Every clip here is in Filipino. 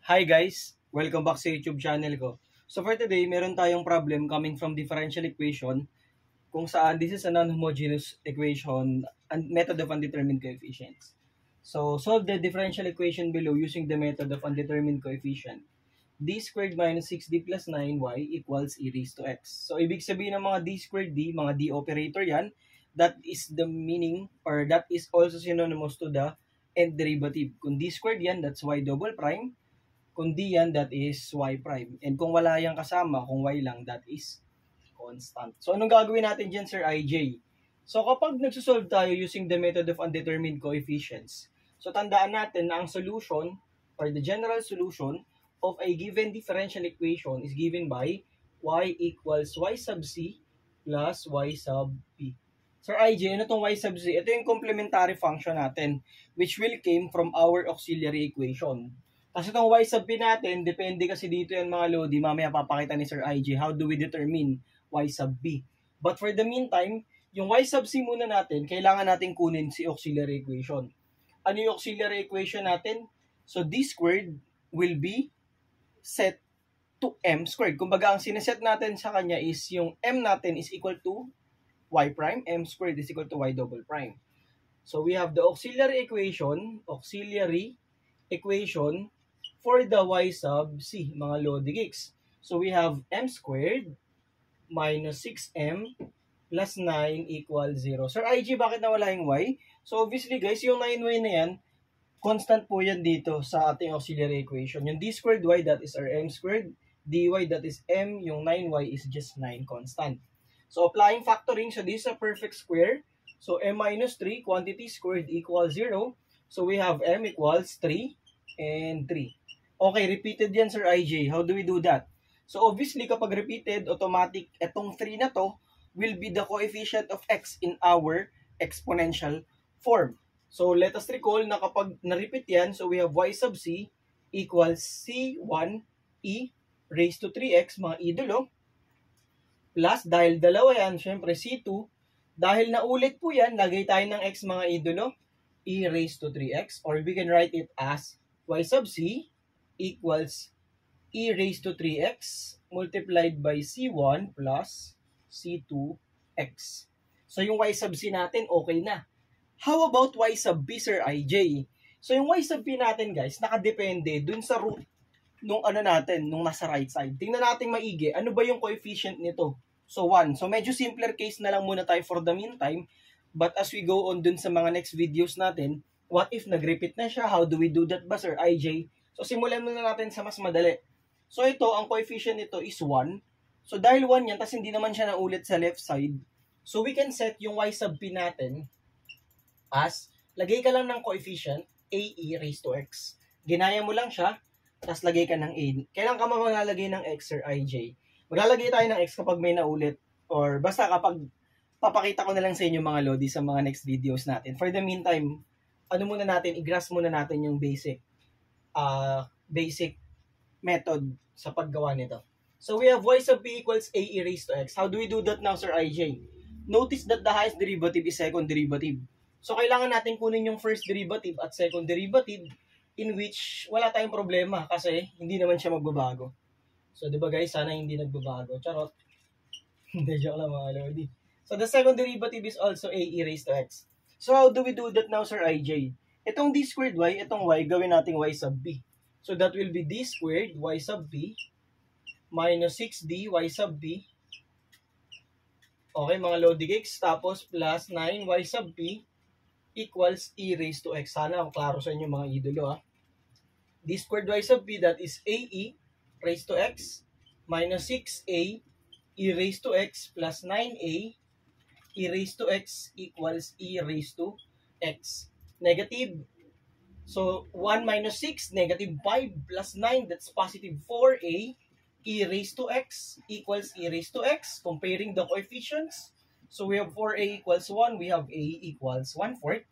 Hi guys! Welcome back sa YouTube channel ko. So for today, meron tayong problem coming from differential equation kung saan this is a non-homogeneous equation and method of undetermined coefficients. So solve the differential equation below using the method of undetermined coefficient. D squared minus 6d plus 9y equals e raised to x. So ibig sabihin ng mga d squared d, mga d operator yan, that is the meaning or that is also synonymous to the end derivative. Kung d squared yan, that's y double prime. Kung D yan, that is Y prime. And kung wala yang kasama, kung Y lang, that is constant. So, anong gagawin natin dyan, Sir IJ? So, kapag nagsusolve tayo using the method of undetermined coefficients, so tandaan natin na ang solution or the general solution of a given differential equation is given by y equals y sub c plus y sub b. Sir IJ, ano itong y sub c? Ito yung complementary function natin which will came from our auxiliary equation. Kasi itong y sub p natin, depende kasi dito yan mga lodi, mamaya papakita ni Sir IJ, how do we determine y sub b. But for the meantime, yung y sub c muna natin, kailangan natin kunin si auxiliary equation. Ano yung auxiliary equation natin? So d squared will be set to m squared. Kumbaga, ang sineset natin sa kanya is yung m natin is equal to y prime, m squared is equal to y double prime. So we have the auxiliary equation for the y sub c, mga lodi gigs. So we have m squared minus 6m plus 9 equals 0. Sir IG, bakit nawala yung y? So obviously guys, yung 9y na yan, constant po yan dito sa ating auxiliary equation. Yung d squared y, that is our m squared. dy, that is m. Yung 9y is just 9 constant. So applying factoring, so this is a perfect square. So m minus 3, quantity squared equals 0. So we have m equals 3 and 3. Okay, repeated yan, Sir IJ. How do we do that? So obviously, kapag repeated, automatic, etong 3 na to will be the coefficient of x in our exponential form. So let us recall na kapag na-repeat yan, so we have y sub c equals c1e raised to 3x, mga idolo, plus, dahil dalawa yan, syempre c2, dahil naulit po yan, lagay tayo ng x, mga idolo, e raised to 3x, or we can write it as y sub c equals e raised to 3x multiplied by c1 plus c2x. So yung y sub c natin, okay na. How about y sub b, Sir IJ? So yung y sub b natin, guys, nakadepende dun sa root nung ano natin, nung nasa right side. Tingnan natin maigi, ano ba yung coefficient nito? So 1. So medyo simpler case na lang muna tayo for the meantime. But as we go on dun sa mga next videos natin, what if nag-repeat na siya? How do we do that ba, Sir IJ? So, simulan muna natin sa mas madali. So, ito, ang coefficient nito is 1. So, dahil 1 yan, tas hindi naman siya naulit sa left side, so we can set yung y sub p natin as, lagay ka lang ng coefficient, a e raised to x. Ginaya mo lang siya, tas lagay ka ng a. Kailan ka maglalagay ng x, Sir IJ? Maglalagay tayo ng x kapag may naulit, or basta kapag papakita ko na lang sa inyo mga lodi sa mga next videos natin. For the meantime, ano muna natin, i-grasp muna natin yung basic method sa paggawa nito. So we have y sub p equals a e raised to x. How do we do that now, Sir IJ? Notice that the highest derivative is second derivative. So kailangan natin kunin yung first derivative at second derivative in which wala tayong problema kasi hindi naman siya magbabago. So 'di ba guys, sana hindi nagbabago. Charot. Hindi, joke lang mga lodi. So the second derivative is also a e raised to x. So how do we do that now, Sir IJ? Itong d squared y, itong y, gawin natin y sub b. So that will be d squared y sub b minus 6d y sub b. Okay, mga lodi gigs. Tapos plus 9y sub b equals e raised to x. Sana klaro sa inyo mga idolo ha. D squared y sub b, that is ae raised to x minus 6a e raised to x plus 9a e raised to x equals e raised to x. Negative. So, 1 minus 6, negative 5 plus 9, that's positive 4a e raised to x equals e raised to x. Comparing the coefficients. So, we have 4a equals 1, we have a equals 1/4.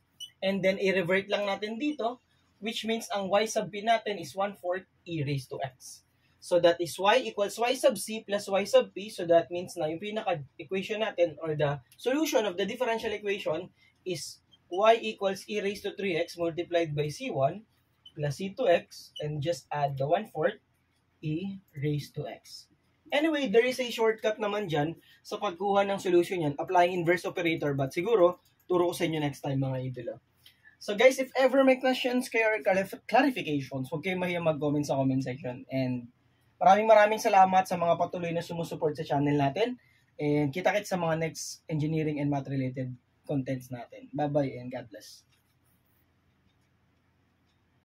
And then, i-revert lang natin dito, which means ang y sub b natin is 1/4 e raised to x. So, that is y equals y sub c plus y sub p. So, that means na yung pinaka-equation natin or the solution of the differential equation is y equals e raised to 3x multiplied by c1 plus C2x and just add the 1/4 e raised to x. Anyway, there is a shortcut naman dyan sa pagkuha ng solution yan, applying inverse operator, but siguro, turo ko sa inyo next time mga idolo. So guys, if ever may questions kayo or clarifications, huwag kayong mahiyang mag-comment sa comment section. And maraming salamat sa mga patuloy na sumusuport sa channel natin. And kita-kits sa mga next engineering and math related contents natin. Bye-bye and God bless.